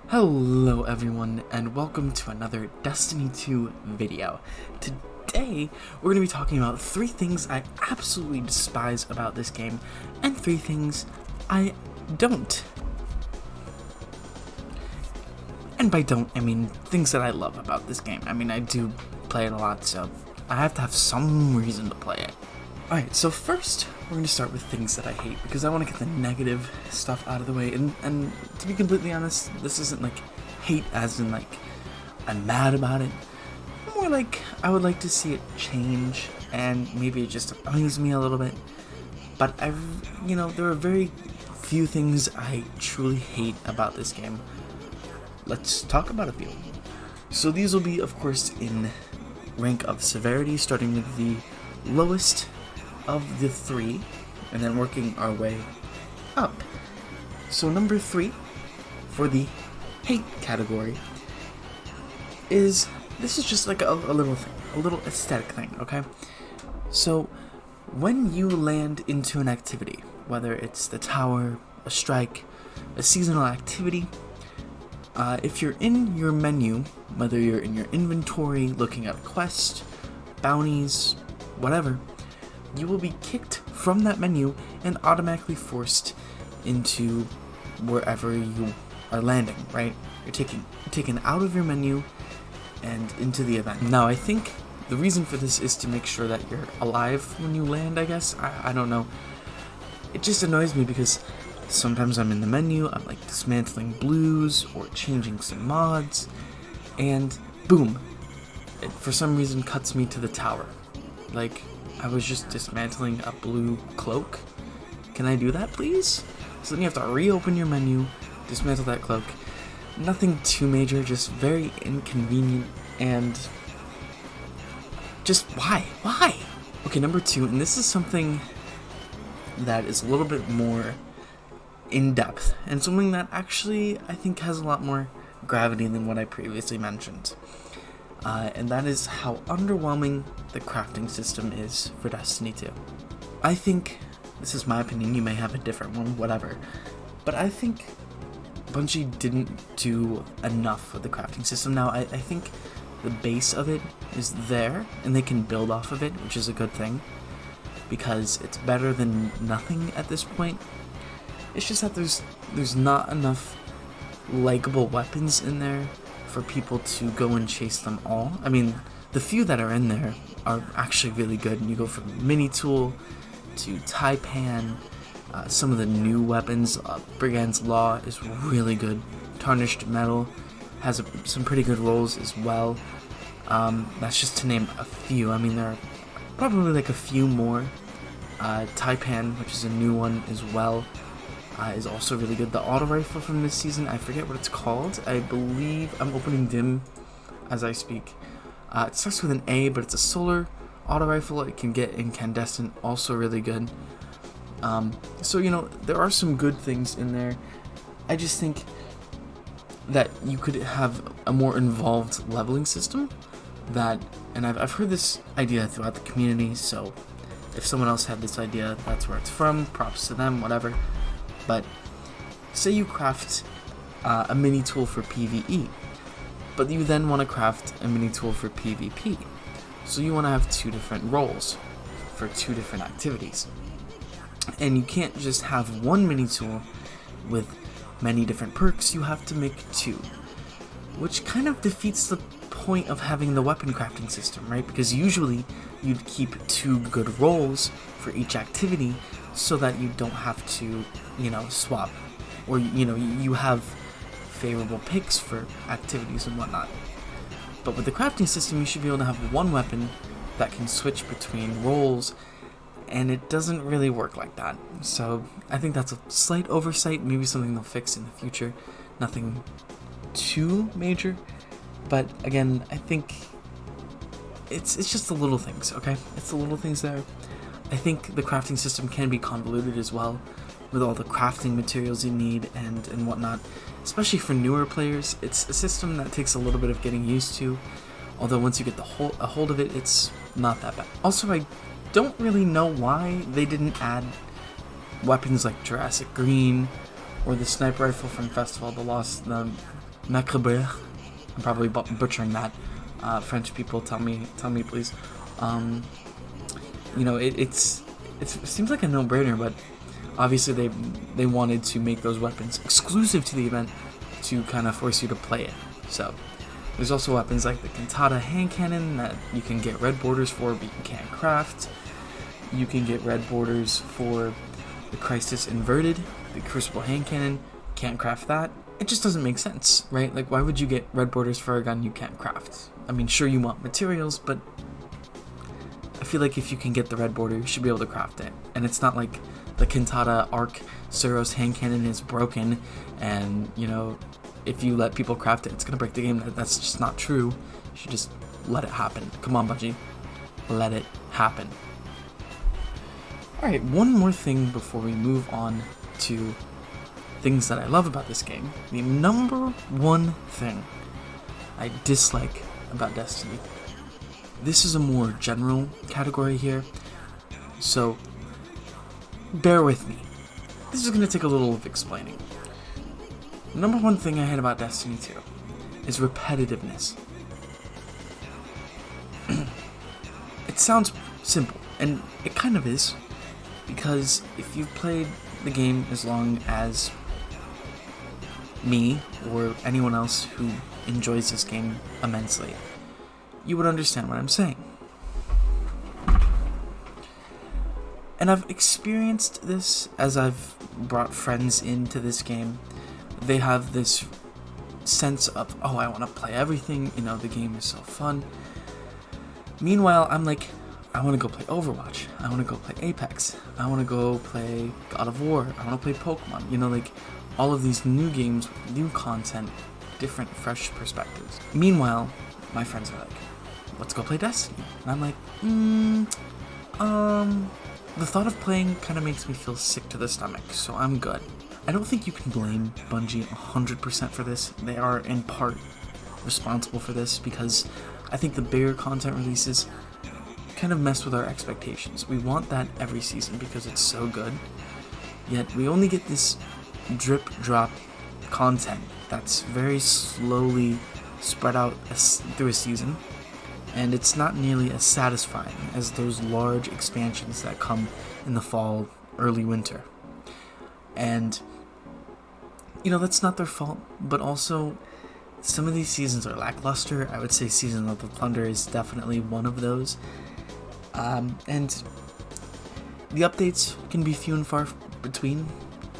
Hello everyone, and welcome to another Destiny 2 video. Today, we're going to be talking about 3 things I absolutely despise about this game, and 3 things I don't. And by don't, I mean things that I love about this game. I mean, I do play it a lot, so I have to have some reason to play it. Alright, so first, we're going to start with things that I hate, because I want to get the negative stuff out of the way, and to be completely honest, this isn't like hate as in like, I'm mad about it, more like, I would like to see it change, and maybe it just annoys me a little bit, but there are very few things I truly hate about this game. Let's talk about a few. So these will be, of course, in rank of severity, starting with the lowest of the 3, and then working our way up. So number 3 for the hate category is, this is just like a little thing, a little aesthetic thing, okay? So when you land into an activity, whether it's the tower, a strike, a seasonal activity, if you're in your menu, whether you're in your inventory looking at a quest, bounties, whatever, you will be kicked from that menu and automatically forced into wherever you are landing, right? You're taken out of your menu and into the event. Now, I think the reason for this is to make sure that you're alive when you land, I guess. I don't know. It just annoys me because sometimes I'm in the menu, I'm like dismantling blues or changing some mods, and boom, it for some reason cuts me to the tower. Like, I was just dismantling a blue cloak. Can I do that, please? So then you have to reopen your menu, dismantle that cloak. Nothing too major, just very inconvenient, and just why? Why? Okay, number 2, and this is something that is a little bit more in-depth, and something that actually I think has a lot more gravity than what I previously mentioned. And that is how underwhelming the crafting system is for Destiny 2. I think, this is my opinion, you may have a different one, whatever, but I think Bungie didn't do enough with the crafting system. Now, I think the base of it is there, and they can build off of it, which is a good thing, because it's better than nothing at this point. It's just that there's not enough likable weapons in there for people to go and chase them all. I mean, the few that are in there are actually really good, and you go from mini tool to taipan. Some of the new weapons, Brigand's Law is really good. Tarnished Metal has some pretty good rolls as well. That's just to name a few. I mean, there are probably like a few more. Taipan, which is a new one as well, is also really good. The auto rifle from this season, I forget what it's called. I believe I'm opening dim as I speak. It starts with an A, but it's a solar auto rifle. It can get incandescent, also really good. So there are some good things in there. I just think that you could have a more involved leveling system. And I've heard this idea throughout the community. So if someone else had this idea, that's where it's from. Props to them, whatever. But say you craft a mini tool for PvE, but you then want to craft a mini tool for PvP. So you want to have 2 different roles for 2 different activities. And you can't just have one mini tool with many different perks, you have to make 2. Which kind of defeats the point of having the weapon crafting system, right? Because usually you'd keep 2 good roles for each activity so that you don't have to, swap. Or, you have favorable picks for activities and whatnot. But with the crafting system, you should be able to have one weapon that can switch between roles, and it doesn't really work like that. So I think that's a slight oversight, maybe something they'll fix in the future. Nothing too major, but again, I think it's just the little things, okay? It's the little things there. I think the crafting system can be convoluted as well, with all the crafting materials you need and whatnot. Especially for newer players, it's a system that takes a little bit of getting used to, although once you get a hold of it, it's not that bad. Also, I don't really know why they didn't add weapons like Jurassic Green or the sniper rifle from Festival of the Lost, Macabre. I'm probably butchering that. French people, tell me please. It seems like a no-brainer, but obviously they wanted to make those weapons exclusive to the event to kind of force you to play it. So there's also weapons like the Cantata hand cannon that you can get red borders for, but you can't craft. You can get red borders for the Crisis Inverted, the Crucible hand cannon. Can't craft that. It just doesn't make sense, right? Like, why would you get red borders for a gun you can't craft? I mean, sure, you want materials, but I feel like if you can get the red border, you should be able to craft it. And it's not like the Cantata Arc Suros hand cannon is broken, and, if you let people craft it, it's gonna break the game. That's just not true. You should just let it happen. Come on, Bungie. Let it happen. Alright, one more thing before we move on to things that I love about this game. The number one thing I dislike about Destiny. This is a more general category here, so bear with me. This is going to take a little of explaining. The number one thing I hate about Destiny 2 is repetitiveness. It sounds simple, and it kind of is, because if you've played the game as long as me or anyone else who enjoys this game immensely, you would understand what I'm saying. And I've experienced this as I've brought friends into this game. They have this sense of, oh, I want to play everything, the game is so fun. Meanwhile, I'm like, I want to go play Overwatch, I want to go play Apex, I want to go play God of War, I want to play Pokemon, all of these new games with new content, different, fresh perspectives. Meanwhile, my friends are like, let's go play Destiny. And I'm like, the thought of playing kind of makes me feel sick to the stomach, so I'm good. I don't think you can blame Bungie 100% for this. They are in part responsible for this because I think the bigger content releases kind of mess with our expectations. We want that every season because it's so good, yet we only get this drip drop content that's very slowly spread out through a season, and it's not nearly as satisfying as those large expansions that come in the fall, early winter. And that's not their fault, but also some of these seasons are lackluster. I would say Season of the Plunder is definitely one of those, and the updates can be few and far between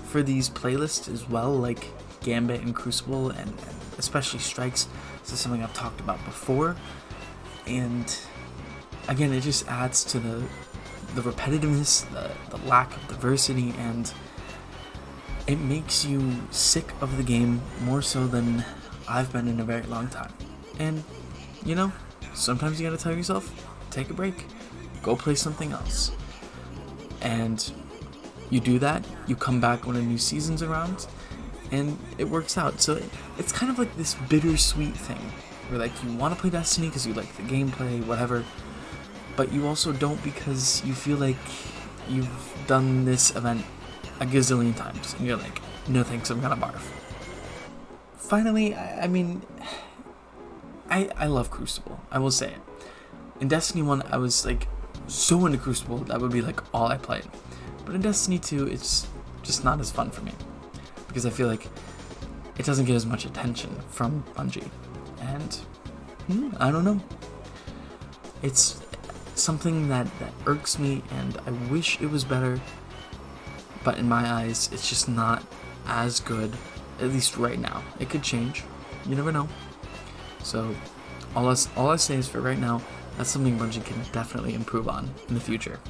for these playlists as well, like Gambit and Crucible, and especially Strikes. This is something I've talked about before, and again, it just adds to the repetitiveness, the lack of diversity, and it makes you sick of the game more so than I've been in a very long time. And sometimes you gotta tell yourself, take a break, go play something else. And you do that, you come back when a new season's around, and it works out. So it's kind of like this bittersweet thing, where like you want to play Destiny because you like the gameplay, whatever, but you also don't because you feel like you've done this event a gazillion times, and you're like, no thanks, I'm gonna barf. Finally, I love Crucible, I will say it. In Destiny 1, I was like so into Crucible, that would be like all I played. But in Destiny 2, it's just not as fun for me, because I feel like it doesn't get as much attention from Bungie, and I don't know. It's something that irks me, and I wish it was better, but in my eyes, it's just not as good, at least right now. It could change, you never know. So all I say is, for right now, that's something Bungie can definitely improve on in the future.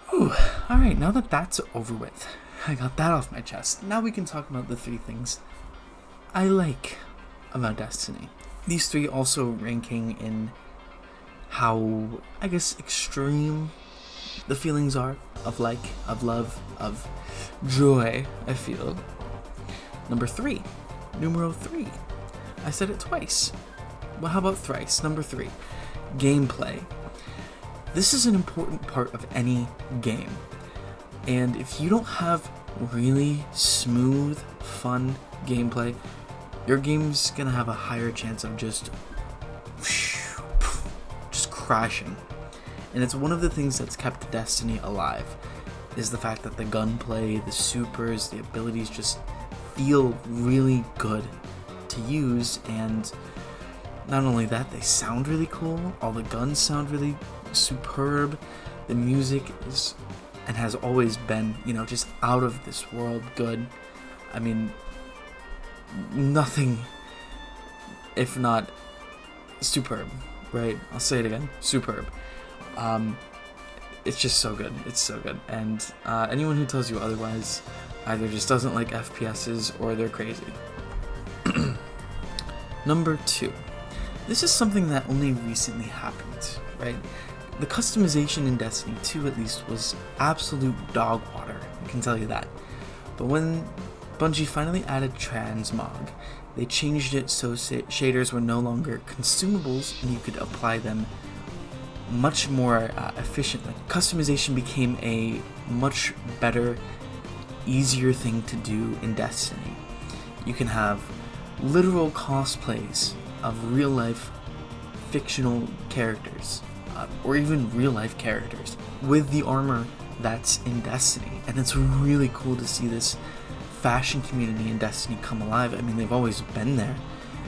Whew. Alright, now that that's over with, I got that off my chest, now we can talk about the 3 things I like about Destiny. These 3 also ranking in how, I guess, extreme the feelings are of like, of love, of joy, I feel. Number 3, numero 3. I said it twice. Well, how about thrice? Number 3, gameplay. This is an important part of any game, and if you don't have really smooth, fun gameplay, your game's gonna have a higher chance of just crashing. And it's one of the things that's kept Destiny alive, is the fact that the gunplay, the supers, the abilities just feel really good to use. And not only that, they sound really cool. All the guns sound really superb. The music is, and has always been, just out of this world good. I mean, nothing if not superb, right? I'll say it again, superb. It's just so good. It's so good. And anyone who tells you otherwise either just doesn't like FPSs or they're crazy. Number 2. This is something that only recently happened, right? The customization in Destiny 2 at least was absolute dog water, I can tell you that. But when Bungie finally added transmog, they changed it so shaders were no longer consumables and you could apply them much more efficiently. Customization became a much better, easier thing to do in Destiny. You can have literal cosplays of real-life fictional characters, or even real-life characters, with the armor that's in Destiny. And it's really cool to see this fashion community in Destiny come alive. I mean, they've always been there.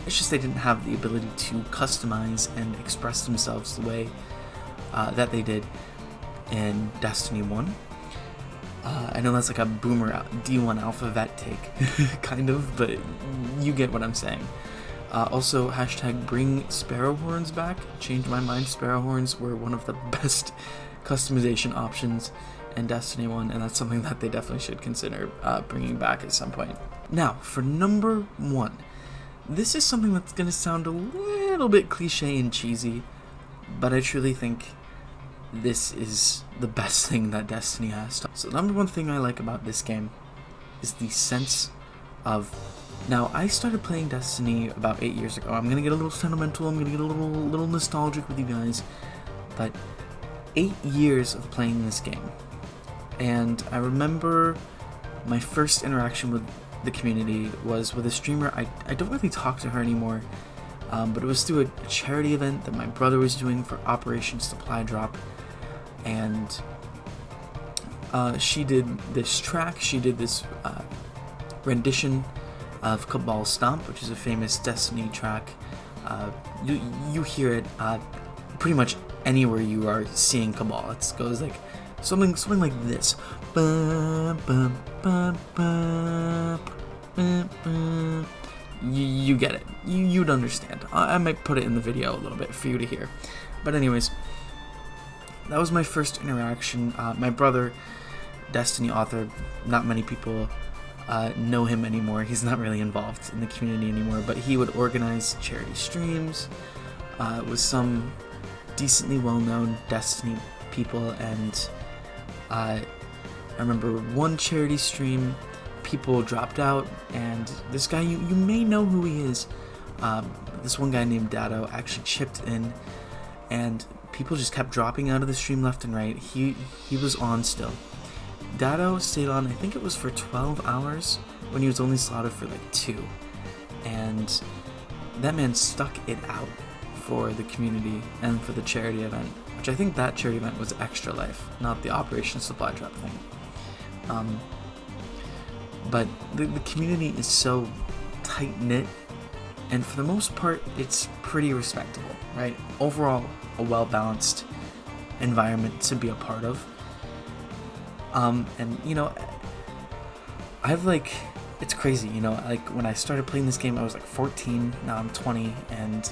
It's just they didn't have the ability to customize and express themselves the way that they did in Destiny 1. I know that's like a boomer D1 alpha vet take, kind of, but you get what I'm saying. Also, hashtag bring Sparrowhorns back. Changed my mind. Sparrowhorns were one of the best customization options in Destiny 1, and that's something that they definitely should consider bringing back at some point. Now, for number 1. This is something that's going to sound a little bit cliche and cheesy, but I truly think this is the best thing that Destiny has. So, number 1 thing I like about this game is the sense of... Now, I started playing Destiny about 8 years ago. I'm going to get a little sentimental, I'm going to get a little nostalgic with you guys, but 8 years of playing this game. And I remember my first interaction with the community was with a streamer. I don't really talk to her anymore, but it was through a charity event that my brother was doing for Operation Supply Drop. And she did this track, she did this rendition of Cabal Stomp, which is a famous Destiny track. You hear it pretty much anywhere you are seeing Cabal. It goes like something like this. You get it. You'd understand. I might put it in the video a little bit for you to hear. But anyways, that was my first interaction. My brother, Destiny author, not many people know him anymore. He's not really involved in the community anymore, but he would organize charity streams with some decently well-known Destiny people. And I remember one charity stream, people dropped out, and this guy, you may know who he is, this one guy named Dado actually chipped in, and people just kept dropping out of the stream left and right. He was on still. Dado stayed on, I think it was for 12 hours, when he was only slotted for like 2. And that man stuck it out for the community and for the charity event, which I think that charity event was Extra Life, not the Operation Supply Drop thing. But the community is so tight-knit, and for the most part, it's pretty respectable, right? Overall, a well-balanced environment to be a part of. And, it's crazy, like, when I started playing this game, I was like 14, now I'm 20, and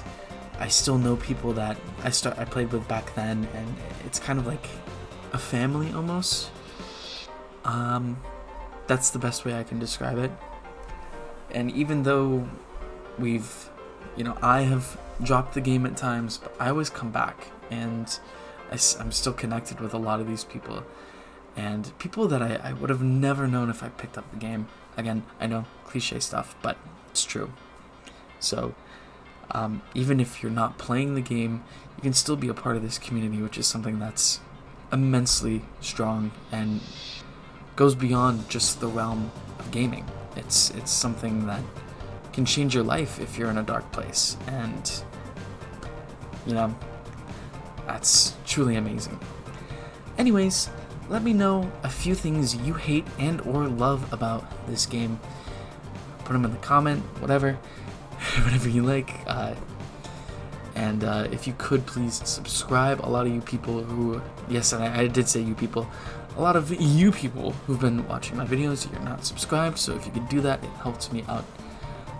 I still know people that I played with back then, and it's kind of like a family almost. That's the best way I can describe it. And even though I have dropped the game at times, but I always come back, and I'm still connected with a lot of these people. And people that I would have never known if I picked up the game. Again, I know, cliche stuff, but it's true. So, even if you're not playing the game, you can still be a part of this community, which is something that's immensely strong and goes beyond just the realm of gaming. It's something that can change your life if you're in a dark place. And, you know, that's truly amazing. Anyways, let me know a few things you hate and or love about this game. Put them in the comment, whatever, whatever you like. And if you could, please subscribe. A lot of you people who, yes, and I did say you people, a lot of you people who've been watching my videos, you're not subscribed, so if you could do that, it helps me out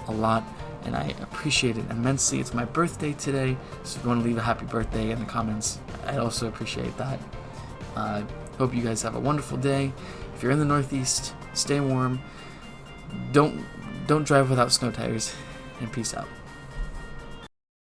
a lot, and I appreciate it immensely. It's my birthday today, so if you want to leave a happy birthday in the comments, I'd also appreciate that. Hope you guys have a wonderful day. If you're in the Northeast, stay warm. Don't drive without snow tires, and peace out.